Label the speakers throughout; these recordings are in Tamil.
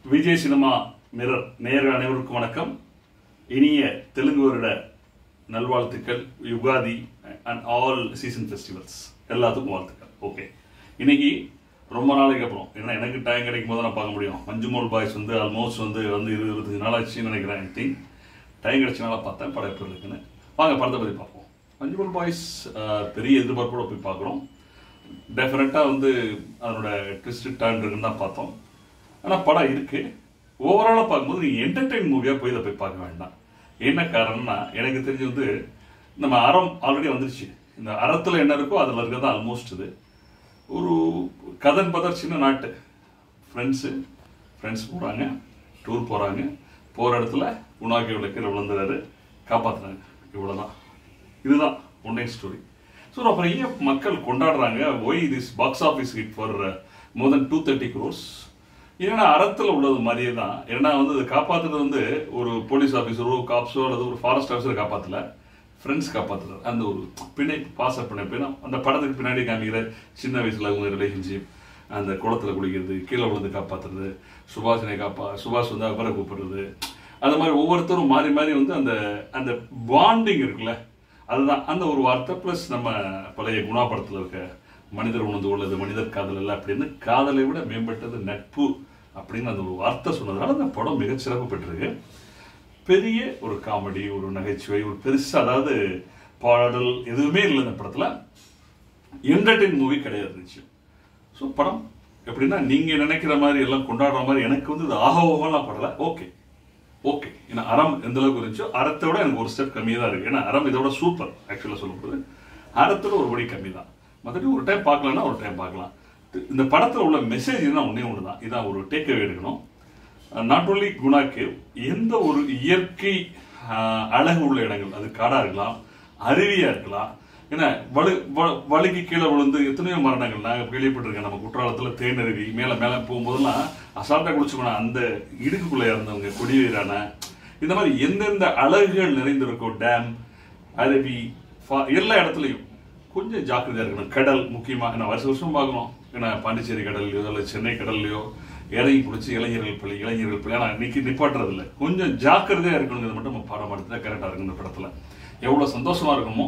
Speaker 1: விஜய் சினிமா மிரர் நேயர்கள் அனைவருக்கும் வணக்கம். இனிய தெலுங்கு வருட நல்வாழ்த்துக்கள். Ugadi and all season festivals எல்லாத்துக்கும் வாழ்த்துக்கள். ஓகே, இன்னைக்கு ரொம்ப நாளைக்கு அப்புறம் ஏன்னா எனக்கு டைம் கிடைக்கும் போது நான் பார்க்க முடியும். மஞ்சுமோல் பாய்ஸ் ஆல்மோஸ்ட் 25 நாள் ஆச்சுன்னு நினைக்கிறேன். ஐ திங்க் டைம் கிடைச்சனால பார்த்தேன் படம் எப்படி இருக்குன்னு. வாங்க படத்தை பற்றி பார்ப்போம். மஞ்சுமோல் பாய்ஸ் பெரிய எதிர்பார்ப்போட போய் பார்க்குறோம். டெஃபினட்டாக அதனோட ட்விஸ்ட் டர்ன் இருக்குன்னு தான் பார்த்தோம். ஆனால் படம் இருக்குது. ஓவராலாக பார்க்கும்போது நீங்கள் என்டர்டெயின் மூவியாக போய் இதை போய் பார்க்க வேண்டாம். என்ன காரணம்னா எனக்கு தெரிஞ்சு நம்ம அறம் ஆல்ரெடி வந்துருச்சு. இந்த அறத்தில் என்ன இருக்கோ அதில் இருக்கிறது ஆல்மோஸ்ட் இது ஒரு கதன் பதர் சின்ன நாட்டு ஃப்ரெண்ட்ஸ் போகிறாங்க, டூர் போகிறாங்க. போகிற இடத்துல குணாக்கி விளக்கிற விழுந்துறாரு, காப்பாற்றுறாங்க. இவ்வளோதான், இதுதான் ஒன்லைன் ஸ்டோரி. ஸோ அப்புறம் ஏன் மக்கள் கொண்டாடுறாங்க? Why this box office hit for more then 230 crores? ஏன்னா அறத்தில் உள்ளது மாதிரியே தான். ஏன்னா அது காப்பாற்றுறது ஒரு போலீஸ் ஆஃபீஸரோ காப்ஸோ அல்லது ஒரு ஃபாரஸ்ட் ஆஃபீஸரை காப்பாற்றல, ஃப்ரெண்ட்ஸ் காப்பாற்றுறது. அந்த ஒரு பாச பிணைப்பு அந்த படத்துக்கு பின்னாடி காமிக்கிற சின்ன வயசில் அவங்க ரிலேஷன்ஷிப், அந்த குளத்தில் குளிக்கிறது, கீழே விழுந்து காப்பாற்றுறது, சுபாஷ் அவரை கூப்பிடுறது, அந்த மாதிரி ஒவ்வொருத்தரும் மாறி மாறி அந்த அந்த பாண்டிங் இருக்குல்ல, அதுதான் அந்த ஒரு வார்த்தை. ப்ளஸ் நம்ம பழைய குணா படத்தில் இருக்க மனிதர் உணர்ந்து கொள்ளது மனிதர் காதல் இல்லை அப்படின்னு, காதலை விட மேம்பட்டது நட்பு அப்படின்னு அந்த ஒரு வார்த்தை சொன்னதுனால அந்த படம் மிகச்சிறப்பு பெற்றிருக்கு. பெரிய ஒரு காமெடி, ஒரு நகைச்சுவை, ஒரு பெருசு அதாவது பாடல் எதுவுமே இல்லை இந்த படத்தில். என்டர்டெயின் மூவி கிடையாது நிச்சயம். ஸோ படம் எப்படின்னா நீங்கள் நினைக்கிற மாதிரி எல்லாம் கொண்டாடுற மாதிரி எனக்கு இது ஆகவெல்லாம் படலை. ஓகே ஏன்னா அறம் எந்த அளவுக்கு இருந்துச்சோ அறத்தை விட எனக்கு ஒரு ஸ்டெப் கம்மியாக தான் இருக்குது. ஏன்னா அறம் இதோட சூப்பர். ஆக்சுவலாக சொல்லும்போது அறத்தோட ஒரு படி கம்மி தான். மற்றபடி ஒரு டைம் பார்க்கலன்னா ஒரு டைம் பார்க்கலாம். இந்த படத்தில் உள்ள மெசேஜ் தான் ஒன்றே ஒன்று தான். இதான் ஒரு டேக்அவே எடுக்கணும். நாட் ஓன்லி குணா கேவ், எந்த ஒரு இயற்கை அழகு உள்ள இடங்கள், அது காடாக இருக்கலாம், அருவியாக இருக்கலாம். ஏன்னா வலிக்கு கீழே விழுந்து எத்தனையோ மரணங்கள் நாங்கள் கேள்விப்பட்டிருக்கேன். நம்ம குற்றாலத்தில் தேனருவி மேலே போகும்போதெல்லாம் அசால்ட்டாக குளிச்சுக்கணும். அந்த இடுக்குள்ளே இருந்தவங்க கொடிவேரான இந்த மாதிரி எந்தெந்த அழகுகள் நிறைந்திருக்கோ, டேம், அருவி, எல்லா இடத்துலையும் கொஞ்சம் ஜாக்கிரதையாக இருக்கணும். கடல் முக்கியமாக ஏன்னா வருஷம் பார்க்கணும். ஏன்னா பாண்டிச்சேரி கடல்லையோ இல்லை சென்னை கடல்லையோ இறங்கி பிடிச்சி இளைஞர்கள் பள்ளி ஆனால் இன்னைக்கு நிப்பாட்டுறது இல்லை. கொஞ்சம் ஜாக்கிரதையாக இருக்கணுங்கிறது மட்டும் நம்ம பாடம் எடுத்து தான் கரெக்டாக இருக்கும். இந்த படத்தில் எவ்வளோ சந்தோஷமாக இருக்கணுமோ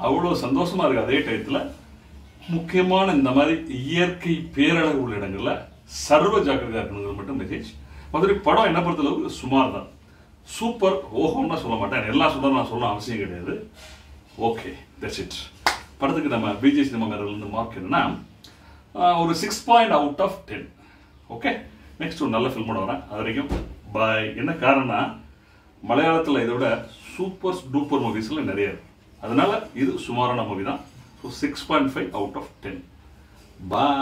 Speaker 1: அவ்வளோ சந்தோஷமாக இருக்குது. அதே டயத்தில் முக்கியமான இந்த மாதிரி இயற்கை பேரழகு உள்ள இடங்களில் சர்வ ஜாக்கிரதையாக இருக்கணுங்கிறது மட்டும் மெசேஜ். மற்றபடி படம் என்ன பொறுத்தளவுக்கு சுமார் தான். சூப்பர் ஓஹோன்னா சொல்ல மாட்டேன், எல்லாம் நான் சொல்ல அவசியம் கிடையாது. Okay, that's it. படத்துக்கு நம்ம விஜய் சினிமா மேலேருந்து மார்க் என்னன்னா ஒரு 6.10. ஓகே, நெக்ஸ்ட் ஒரு நல்ல ஃபில்மோட வரேன். அது வரைக்கும் பாய். என்ன காரணம்னா மலையாளத்தில் இதோட சூப்பர் டூப்பர் மூவிஸ்லாம் நிறைய இருக்கு. அதனால இது சுமாரான மூவி தான். So 6.5 out of 10. பாய்.